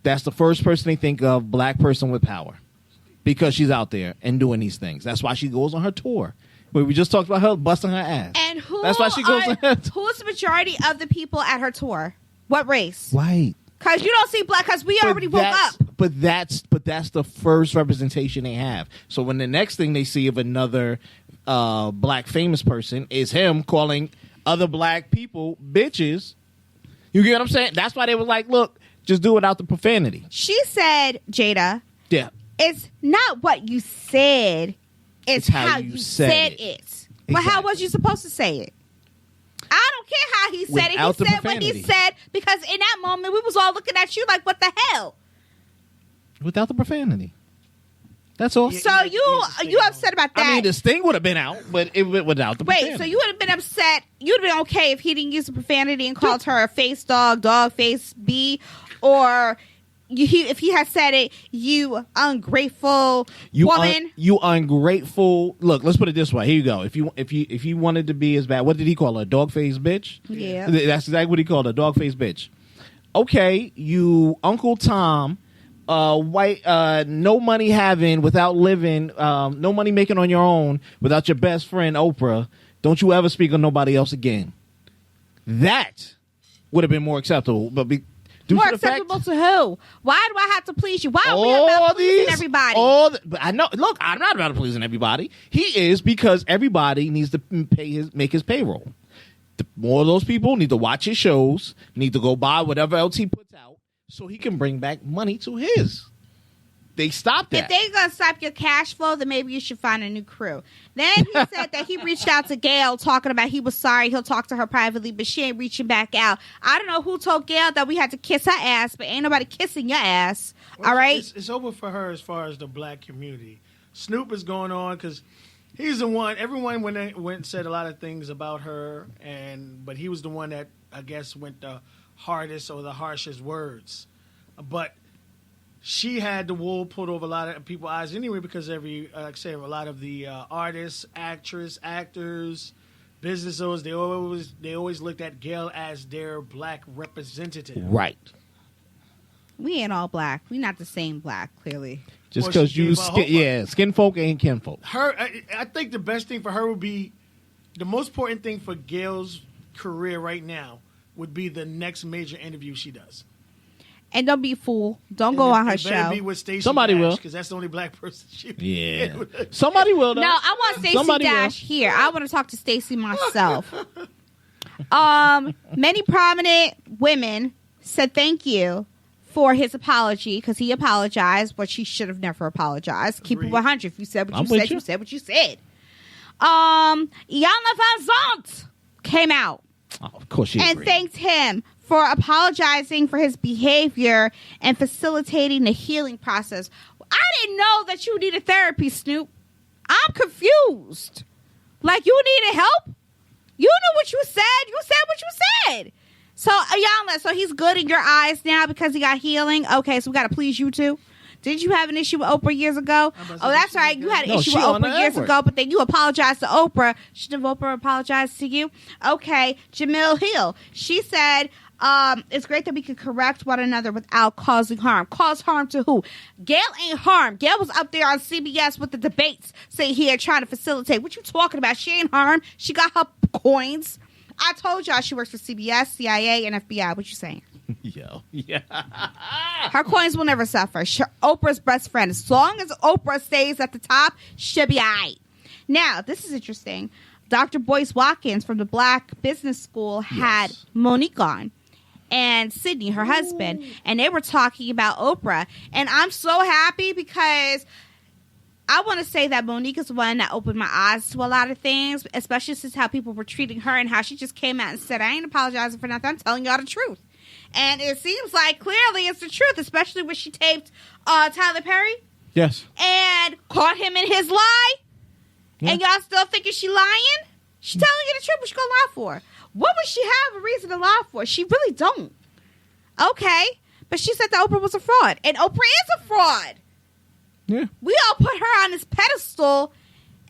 That's the first person they think of, black person with power. Because she's out there and doing these things. That's why she goes on her tour. We just talked about her busting her ass. And that's why she goes on her tour. Who's the majority of the people at her tour? What race? White. Because you don't see black, because we already woke up. But that's the first representation they have. So when the next thing they see of another black famous person is him calling other black people bitches, you get what I'm saying? That's why they were like, look, just do it without the profanity. She said, Jada, yeah, it's not what you said, it's how you said it. Exactly. Well, how was you supposed to say it? I don't care how he said Without it. the He said what profanity. he said, because in that moment we was all looking at you like, what the hell? Without the profanity. That's all. Yeah. So you upset about that? I mean, the sting would have been out, but without the profanity. Wait, so you would have been upset? You'd have been okay if he didn't use the profanity and called her a face dog face bee, or if he had said it, you ungrateful woman. You ungrateful. Look, let's put it this way. Here you go. If you wanted to be as bad, what did he call her? A dog faced bitch? Yeah, that's exactly what he called her. Dog faced bitch. Okay, you Uncle Tom. White, no money having without living, no money making on your own without your best friend Oprah. Don't you ever speak on nobody else again. That would have been more acceptable. But more acceptable to who? Why do I have to please you? Why are we about pleasing everybody? But I know. Look, I'm not about pleasing everybody. He is, because everybody needs to make his payroll. The more of those people need to watch his shows, need to go buy whatever else he puts out, so he can bring back money to his. They stopped that. If they're going to stop your cash flow, then maybe you should find a new crew. Then he said that he reached out to Gail talking about he was sorry. He'll talk to her privately, but she ain't reaching back out. I don't know who told Gail that we had to kiss her ass, but ain't nobody kissing your ass. Well, all right? It's over for her as far as the black community. Snoop is going on because he's the one. Everyone went and said a lot of things about her, but he was the one that, I guess, went the hardest or the harshest words. But she had the wool pulled over a lot of people's eyes anyway, because a lot of the artists, actors, business owners, they always looked at Gail as their black representative. Right. We ain't all black. We not the same black, clearly. Just because skin folk ain't kin folk. I think the best thing for her would be, the most important thing for Gail's career right now would be the next major interview she does. And don't be a fool. Don't go on her show. Be with Stacey Somebody Dash, will, because that's the only black person she. Yeah, somebody will. Though. No, I want Stacey Dash here. I want to talk to Stacey myself. Many prominent women said thank you for his apology, because he apologized, but she should have never apologized. Keep it 100. If you said what you said, you said what you said. Iyanla Vanzant came out. Oh, of course she and agreed. Thanked him for apologizing for his behavior and facilitating the healing process. I didn't know that you needed therapy, Snoop. I'm confused. Like, you needed help? You knew what you said. You said what you said. So, Iyanla, so he's good in your eyes now because he got healing? Okay, so we got to please you too? Did you have an issue with Oprah years ago? Oh, that's right. You had an issue with Oprah years ago, but then you apologized to Oprah. Shouldn't have Oprah apologized to you? Okay, Jamil Hill. She said, it's great that we can correct one another without causing harm. Cause harm to who? Gail ain't harmed. Gail was up there on CBS with the debates saying here trying to facilitate. What you talking about? She ain't harmed. She got her coins. I told y'all she works for CBS, CIA, and FBI. What you saying? Yo, yeah. Her coins will never suffer. Oprah's best friend. As long as Oprah stays at the top, she'll be all right. Now, this is interesting. Dr. Boyce Watkins from the Black Business School had Monique on, and Sydney, her husband, and they were talking about Oprah. And I'm so happy because I want to say that Monique is the one that opened my eyes to a lot of things, especially since how people were treating her and how she just came out and said, I ain't apologizing for nothing. I'm telling y'all the truth. And it seems like clearly it's the truth, especially when she taped Tyler Perry. Yes. And caught him in his lie. Yeah. And y'all still thinking she lying? She telling you the truth. What she gonna lie for? What would she have a reason to lie for? She really don't. Okay. But she said that Oprah was a fraud. And Oprah is a fraud. Yeah. We all put her on this pedestal.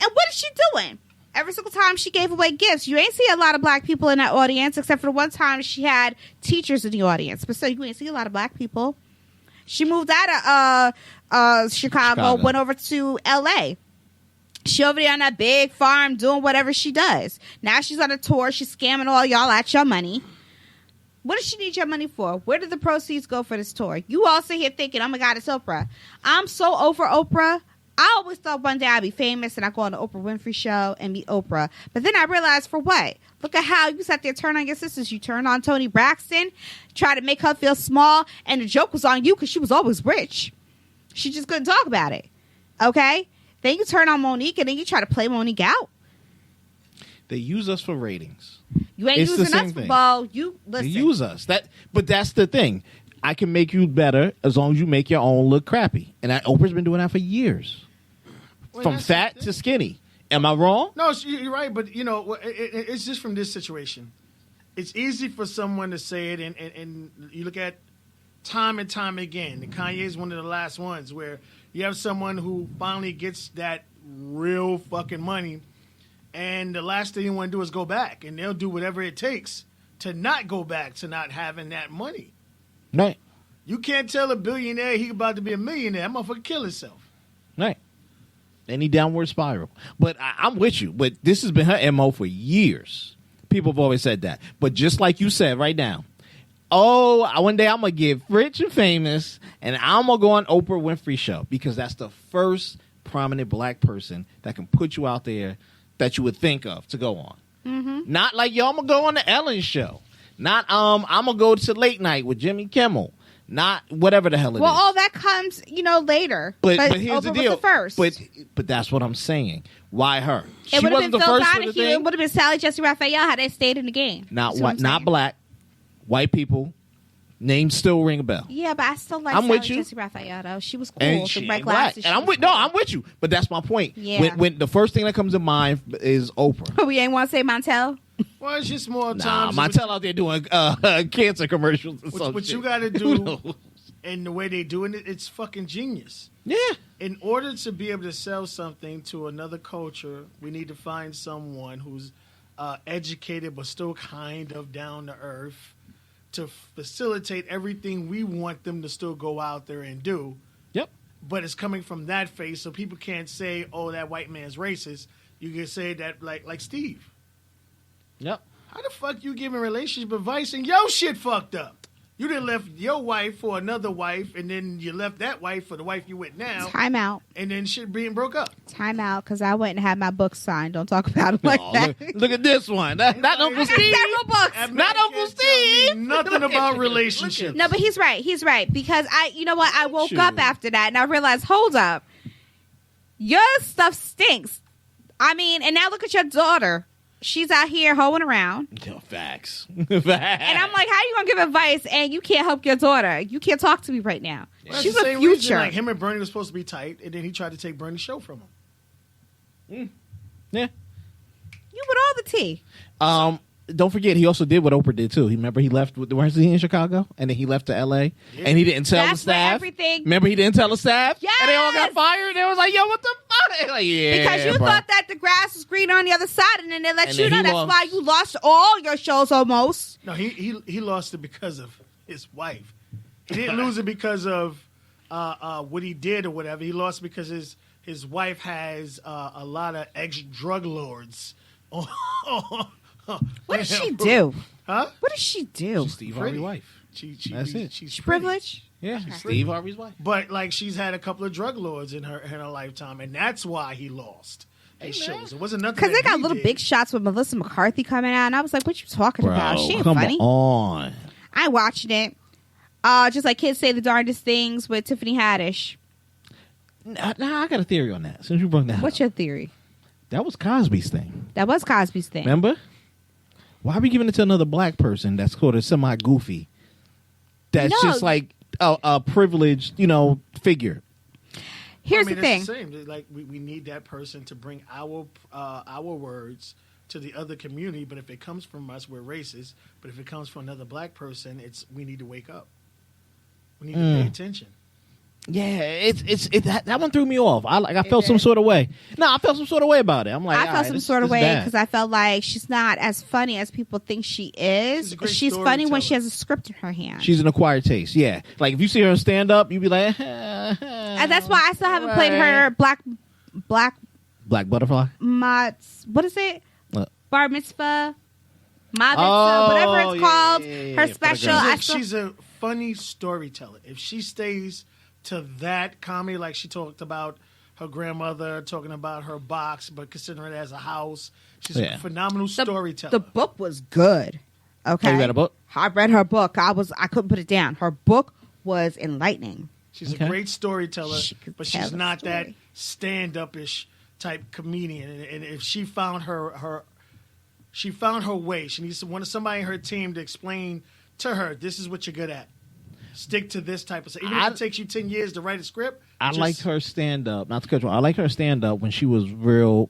And what is she doing? Every single time she gave away gifts, you ain't see a lot of black people in that audience, except for the one time she had teachers in the audience. But still, you ain't see a lot of black people. She moved out of Chicago, went over to L.A. She over there on that big farm doing whatever she does. Now she's on a tour. She's scamming all y'all at your money. What does she need your money for? Where did the proceeds go for this tour? You all sit here thinking, oh my God, it's Oprah. I'm so over Oprah. I always thought one day I'd be famous and I'd go on the Oprah Winfrey Show and meet Oprah. But then I realized, for what? Look at how you sat there, turn on your sisters. You turned on Toni Braxton, try to make her feel small, and the joke was on you because she was always rich. She just couldn't talk about it. Okay? Then you turn on Monique, and then you try to play Monique out. They use us for ratings. You ain't using us for ball. You listen. They use us. But that's the thing. I can make you better as long as you make your own look crappy. And Oprah's been doing that for years. From fat to skinny. Am I wrong? No, you're right. But, it's just from this situation. It's easy for someone to say it, and you look at time and time again. And Kanye is one of the last ones where you have someone who finally gets that real fucking money, and the last thing you want to do is go back. And they'll do whatever it takes to not go back to not having that money. Right. You can't tell a billionaire he about to be a millionaire. That motherfucker kill himself. Right. Any downward spiral. But I'm with you. But this has been her MO for years. People have always said that. But just like you said right now, one day I'm going to get rich and famous, and I'm going to go on Oprah Winfrey Show, because that's the first prominent black person that can put you out there that you would think of to go on. Mm-hmm. Not like, I'm going to go on the Ellen Show. Not, I'm going to go to Late Night with Jimmy Kimmel. Not whatever the hell it is. Well, all that comes, later. But here's Oprah the deal. Was the first. But that's what I'm saying. Why her? She wasn't the first for the thing. It would have been Sally Jesse Raphael had they stayed in the game. Not white, not black. White people. Names still ring a bell. Yeah, but I still like Sally Jesse Raphael though. She was cool. And she ain't black. And I'm with you. But that's my point. Yeah. When the first thing that comes to mind is Oprah. We ain't want to say Montel. Well, it's just more times. Montel out there doing cancer commercials. What you got to do, and the way they doing it, it's fucking genius. Yeah. In order to be able to sell something to another culture, we need to find someone who's educated but still kind of down to earth to facilitate everything we want them to still go out there and do. Yep. But it's coming from that face, so people can't say, "Oh, that white man's racist." You can say that like Steve. Yep. How the fuck you giving relationship advice and your shit fucked up? You done left your wife for another wife, and then you left that wife for the wife you with now. Time out. And then shit being broke up. Time out, because I went and had my book signed. Don't talk about it like that. Look at this one. Not Uncle Steve. Several books. Not Uncle Steve. Nothing about relationships. No, but he's right. He's right. Because you know what? I woke up after that, and I realized, hold up. Your stuff stinks. I mean, and now look at your daughter. She's out here hoeing around. Facts. And I'm like, how you going to give advice and you can't help your daughter? You can't talk to me right now. Well, she's the a same future. Reason, like, him and Bernie were supposed to be tight, and then he tried to take Bernie's show from him. Yeah. You with all the tea. Don't forget, he also did what Oprah did, too. Remember, he left, where's he in Chicago? And then he left to L.A. Yeah. And he didn't tell the staff. Remember, he didn't tell the staff? Yes! And they all got fired. They was like, yo, what the fuck? Like, yeah, because you thought that the grass was green on the other side, and then they let you know. That's why you lost all your shows almost. No, he lost it because of his wife. He didn't lose it because of what he did or whatever. He lost because his wife has a lot of ex-drug lords. What does she do? Huh? What does she do? She's Steve Harvey's wife. That's it. She's privileged. Yeah, she's Steve Harvey's wife. But like, she's had a couple of drug lords in her lifetime, and that's why he lost. Shows. It wasn't nothing because they got little big shots with Melissa McCarthy coming out, and I was like, "What you talking about? She ain't funny." On. I watched it. Just like kids say the darndest things with Tiffany Haddish. Nah, I got a theory on that. Since you brought that What's up. your theory? That was Cosby's thing. That was Cosby's thing. Remember? Why are we giving it to another black person that's sort of semi-goofy? That's No. just like a privileged, figure. Here's I mean, the thing. it's the same. Like we need that person to bring our words to the other community. But if it comes from us, we're racist. But if it comes from another black person, we need to wake up. We need to pay attention. Yeah, that one threw me off. I felt some sort of way. No, I felt some sort of way about it. I'm like, I felt some sort of way because I felt like she's not as funny as people think she is. She's funny when she has a script in her hand. She's an acquired taste. Yeah, like if you see her stand up, you'd be like, and that's why I still haven't played her Black Butterfly. What is it? What? Bar mitzvah, whatever it's called. Her special. She's a funny storyteller. If she stays to that comedy, like she talked about her grandmother, talking about her box, but considering it as a house, she's a phenomenal storyteller. The book was good. Okay, you read a book? I read her book. I couldn't put it down. Her book was enlightening. She's a great storyteller, but she's not that stand-up-ish type comedian. And if she found her way. She needs somebody in her team to explain to her, this is what you're good at. Stick to this type of stuff. Even if it takes you 10 years to write a script. I liked her stand-up. Not to cut you off. I liked her stand-up when she was real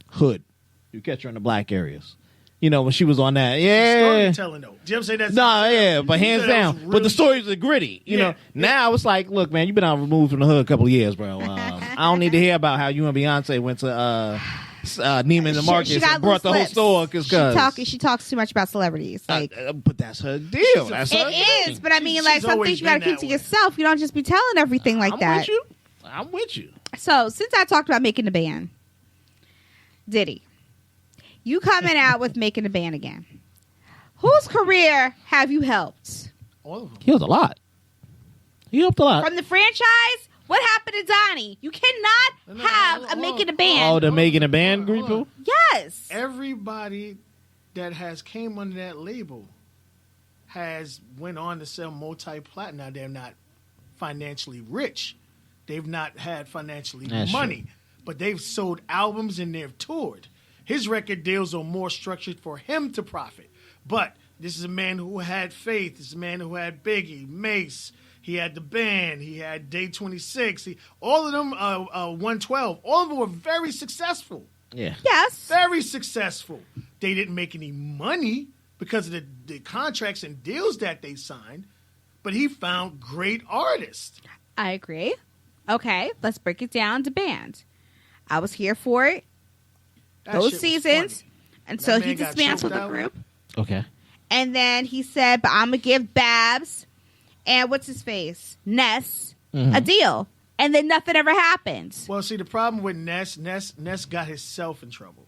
hood. You catch her in the black areas. When she was on that. Yeah. Storytelling, though. Do you ever say that? But hands down. Really, but the stories are gritty. You know. Now it's like, look, man, you've been out removed from the hood a couple of years, bro. I don't need to hear about how you and Beyonce went to Neiman and Marcus and brought the whole store because she talks too much about celebrities. Like, but that's her deal. It is, but I mean, like some things you got to keep to yourself. You don't just be telling everything like that. I'm with you. So since I talked about making the band, Diddy, you coming out with making the band again? Whose career have you helped? All of them. He helped a lot. He helped a lot from the franchise. What happened to Donnie? You cannot have a making a band. Oh, the making a band group? Yes. Everybody that has came under that label has went on to sell multi-platinum. Now, they're not financially rich. They've not had financially money. True. But they've sold albums and they've toured. His record deals are more structured for him to profit. But this is a man who had faith. This is a man who had Biggie, Mace. He had the band. He had Day 26. All of them, 112. All of them were very successful. Yeah. Yes. Very successful. They didn't make any money because of the contracts and deals that they signed, but he found great artists. I agree. Okay, let's break it down to band. I was here for it. Those seasons. And so he dismantled the group. Okay. And then he said, but I'm going to give Babs and what's his face? Ness, a deal. And then nothing ever happened. Well, see, the problem with Ness got himself in trouble.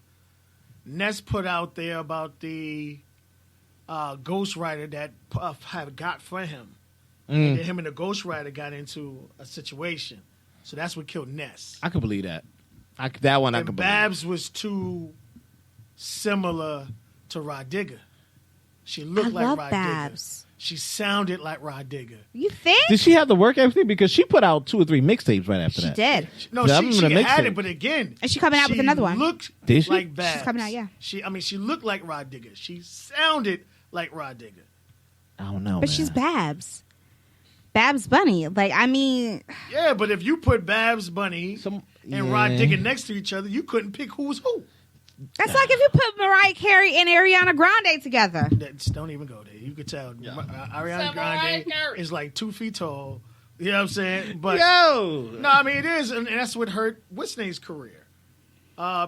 Ness put out there about the ghostwriter that Puff had got for him. And then him and the ghostwriter got into a situation. So that's what killed Ness. I can believe that. That one I can believe. Babs was too similar to Rod Digger. She looked like Rod Babs. Digger. She sounded like Rod Digger. You think? Did she have the work everything? Because she put out 2 or 3 mixtapes right after that. She did. No, she had it, but again, and she coming out with another one. Looked did she? like Babs. She's coming out, yeah. She looked like Rod Digger. She sounded like Rod Digger. I don't know, but man. She's Babs. Babs Bunny. Like, I mean, yeah, but if you put Babs Bunny and Rod Digger next to each other, you couldn't pick who's who. That's like if you put Mariah Carey and Ariana Grande together. Don't even go there. You could tell Ariana Grande is like 2 feet tall. You know what I'm saying? But no, I mean it is, and that's what hurt Whitney's career.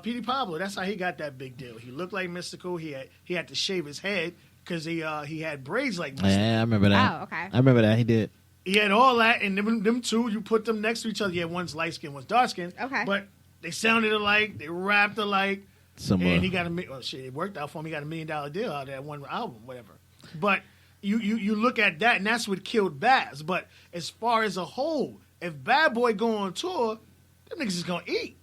Petey Pablo, that's how he got that big deal. He looked like Mystical. He had to shave his head because he had braids like Mystical. Yeah, I remember that. Oh, okay. I remember that. He did. He had all that, and them two, you put them next to each other. Yeah, one's light skin, one's dark skin. Okay. But they sounded alike. They rapped alike. Similar. And he got it worked out for him. He got $1 million deal out of that one album, whatever. But you look at that, and that's what killed Babs. But as far as a whole, if Bad Boy go on tour, them niggas is gonna eat.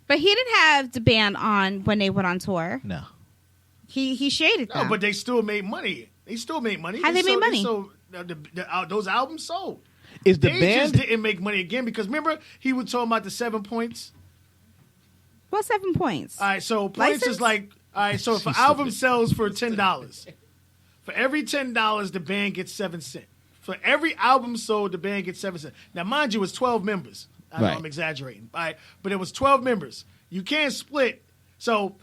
But he didn't have the band on when they went on tour. No. He shaded them. No, but they still made money. They still made money. How they made money? So those albums sold. Is the they band just didn't make money again because remember he was talking about the 7 points. What 7 points? All right, so points License? is like all right. So if an album sells for $10, for every $10, the band gets 7 cents. For every album sold, the band gets 7 cents. Now, mind you, it's 12 members. I know Right. I'm exaggerating, all right, but it was 12 members. You can't split. So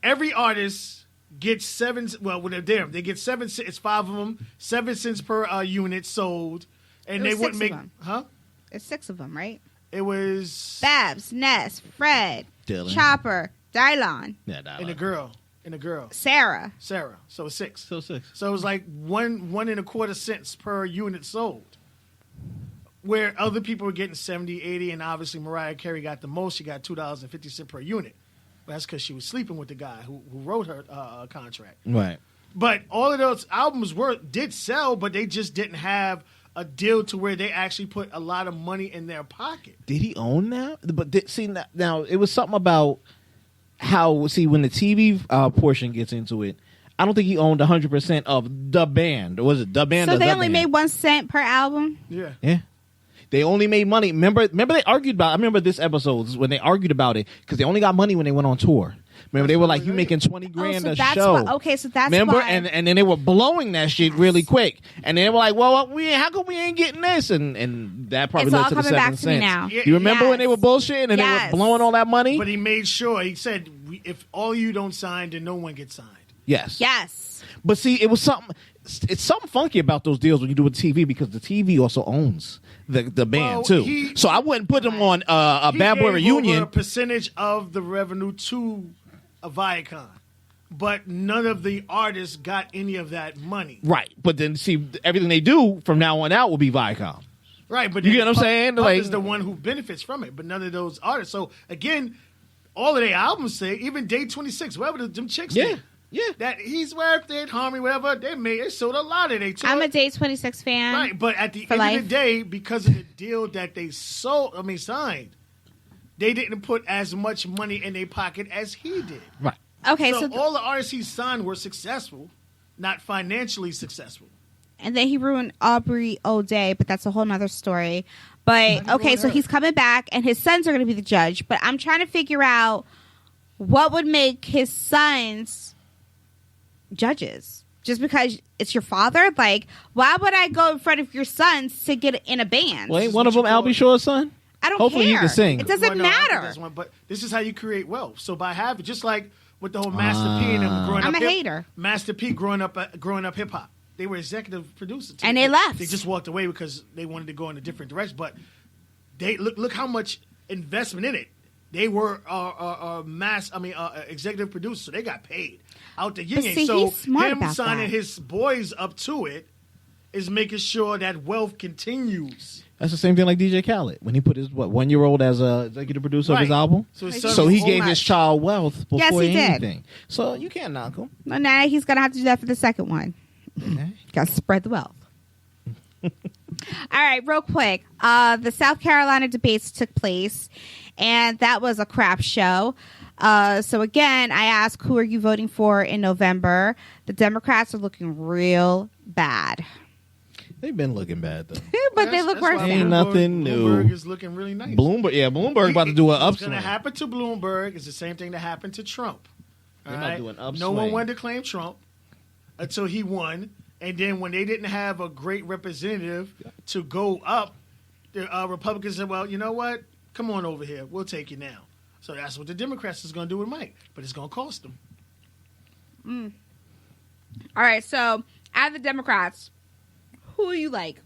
every artist gets 7. Well, when they're there, they get 7 cents. It's 5 of them, 7 cents per unit sold, and It they was wouldn't 6 make. of them. Huh? It's 6 of them, right? It was Babs, Ness, Fred, Dylan. Chopper, Dylon, Yeah, nah, and a girl, Sarah. Sarah. So it's 6. So 6. So it was like 1.25 cents per unit sold. Where other people were getting 70, 80, and obviously Mariah Carey got the most. She got $2.50 per unit. But that's because she was sleeping with the guy who wrote her contract. Right. But all of those albums did sell, but they just didn't have a deal to where they actually put a lot of money in their pocket. Did he own that? But see now it was something about how when the TV portion gets into it, I don't think he owned 100% of the band. Or was it the band? So or they the only band? made 1 cent per album? Yeah. Yeah. They only made money. Remember they argued about. I remember this episode when they argued about it because they only got money when they went on tour. Remember they were like, "You making 20 grand so a that's show?" why, so that's remember, why. and then they were blowing that shit really quick, and they were like, "Well, how come we ain't getting this?" And that probably It's led all to the coming 7 back to me cents. now. Yeah, You remember when they were Yes. bullshitting and they Yes. were blowing all that money? But he made sure, he said, if all you don't sign, then no one gets signed. Yes. Yes. But see, it was something. It's something funky about those deals when you do with TV because the TV also owns the band Well, too. So I wouldn't put them on a He Bad Boy gave reunion. over a percentage of the revenue to a Viacom. But none of the artists got any of that money. Right, but then see everything they do from now on out will be Viacom. Right, but You then get what I'm saying? Puff Like- is the one who benefits from it, but none of those artists. So again, all of their albums say, even Day 26, whatever them chicks Yeah, did, yeah. that He's Worth It, Harmony, whatever, they sold a lot of it. I'm a Day 26 fan. Right, but at the for end life. of the day, because of the deal that they signed, they didn't put as much money in their pocket as he did. Right. Okay, So so all the artists he signed were successful, not financially successful. and then he ruined Aubrey O'Day, but that's a whole nother story. But How did he okay, ruin so her? he's coming back, and his sons are going to be the judge. But I'm trying to figure out what would make his sons judges. Just because it's your father, like, why would I go in front of your sons to get in a band? Well, ain't is one of what them you call Albie it. Shaw's son? I don't Hopefully he care. can sing. It doesn't Well, no, I think matter. that's one, but this is how you create wealth. So by having, just like with the whole Master P and them growing I'm up, a hater. Master P growing up hip hop, they were executive producers, too. And they left. They just walked away because they wanted to go in a different direction. But they look how much investment in it. They were executive producers, so they got paid out the yin see, yang. So he's smart him about signing that. his boys up to it is making sure that wealth continues. That's the same thing like DJ Khaled when he put his 1-year-old as a executive producer of his Right. album. So his So, son he was gave all his that. child wealth before Yes, he did. anything. So you can't knock him. Well, now he's going to have to do that for the second one. Okay. Got to spread the wealth. All right, real quick. The South Carolina debates took place, and that was a crap show. So again, I asked, who are you voting for in November? The Democrats are looking real bad. They've been looking bad though. But they look worse why Ain't now. nothing new. Bloomberg is looking really nice. Bloomberg about to do an What's upswing. going to happen to Bloomberg is the same thing that happened to Trump. They All about to right? do an upswing. No one wanted to claim Trump until he won. And then when they didn't have a great representative to go up, the Republicans said, well, you know what? Come on over here. We'll take you now. So that's what the Democrats is going to do with Mike. But it's going to cost them. All right, so out of the Democrats, who do you like?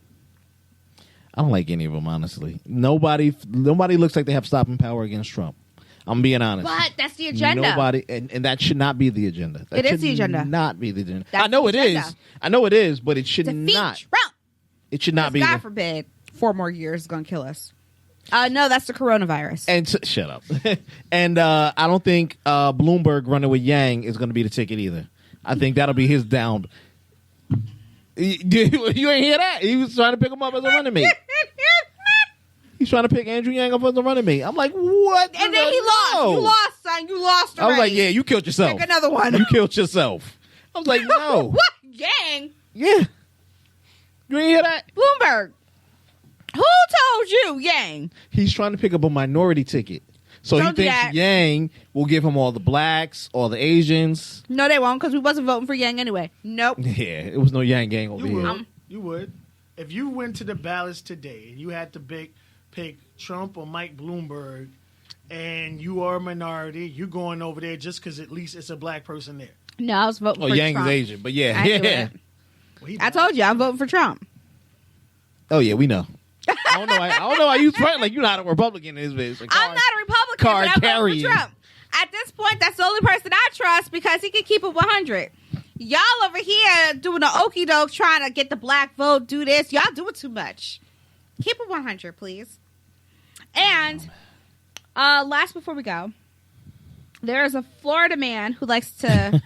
I don't like any of them, honestly. Nobody looks like they have stopping power against Trump. I'm being honest. But that's the agenda. Nobody, and that should not be the agenda. That It is should the agenda. Not be the agenda. That's I know the it agenda. is. I know it is, but it should Defeat not. Trump. It should not be. God forbid 4 more years is going to kill us. No, that's the coronavirus. And shut up. And I don't think Bloomberg running with Yang is going to be the ticket either. I think that'll be his down. You ain't hear that? He was trying to pick him up as a running mate. He's trying to pick Andrew Yang up as a running mate. I'm like, what? And then he lost. No. You lost, son. You lost I was already. like, yeah, you killed yourself. Pick another one. You killed yourself. I was like, no. What? Gang? Yeah. You ain't hear that? Bloomberg. Who told you, Yang? He's trying to pick up a minority ticket. So Don't he do thinks that. Yang will give him all the blacks, all the Asians. No, they won't, because we wasn't voting for Yang anyway. Nope. Yeah, it was no Yang gang over You here. would. You would. If you went to the ballots today and you had to pick Trump or Mike Bloomberg, and you are a minority, you're going over there just because at least it's a black person there. No, I was voting Oh, for Yang Trump. is Asian, but yeah, I knew yeah. it. Well, he I told you, I'm voting for Trump. Oh yeah, we know. I don't know why you front like you're not a Republican in this bitch. I'm not a Republican, card but I'm voting carrying. for Trump. At this point, that's the only person I trust because he can keep it 100. Y'all over here doing the okie doke, trying to get the black vote, do this. Y'all doing too much. Keep it 100, please. And last before we go, there is a Florida man who likes to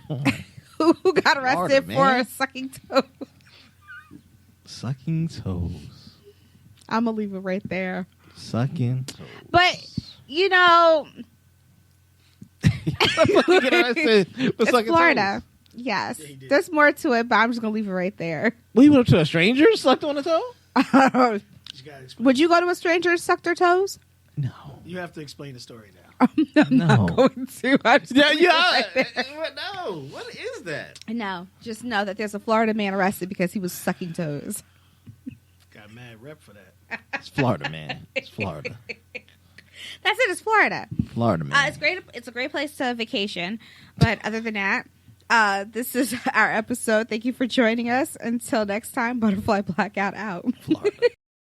who got arrested Florida for man? sucking toes. Sucking toes. I'm gonna leave it right there. Sucking toes. But you know, it's Florida. Yes, Yeah, he did. there's more to it, but I'm just gonna leave it right there. What, you went up to a stranger, sucked on a toe? You gotta explain. Would you go to a stranger and suck their toes? No. You have to explain the story now. No. Going to. I'm just Yeah, gonna leave it yeah. right there. No. What is that? No, just know that there's a Florida man arrested because he was sucking toes. Got mad rep for that. It's Florida, man. It's Florida. That's it. It's Florida. Florida, man. It's great. It's a great place to vacation. But other than that, this is our episode. Thank you for joining us. Until next time, Butterfly Blackout out. Florida.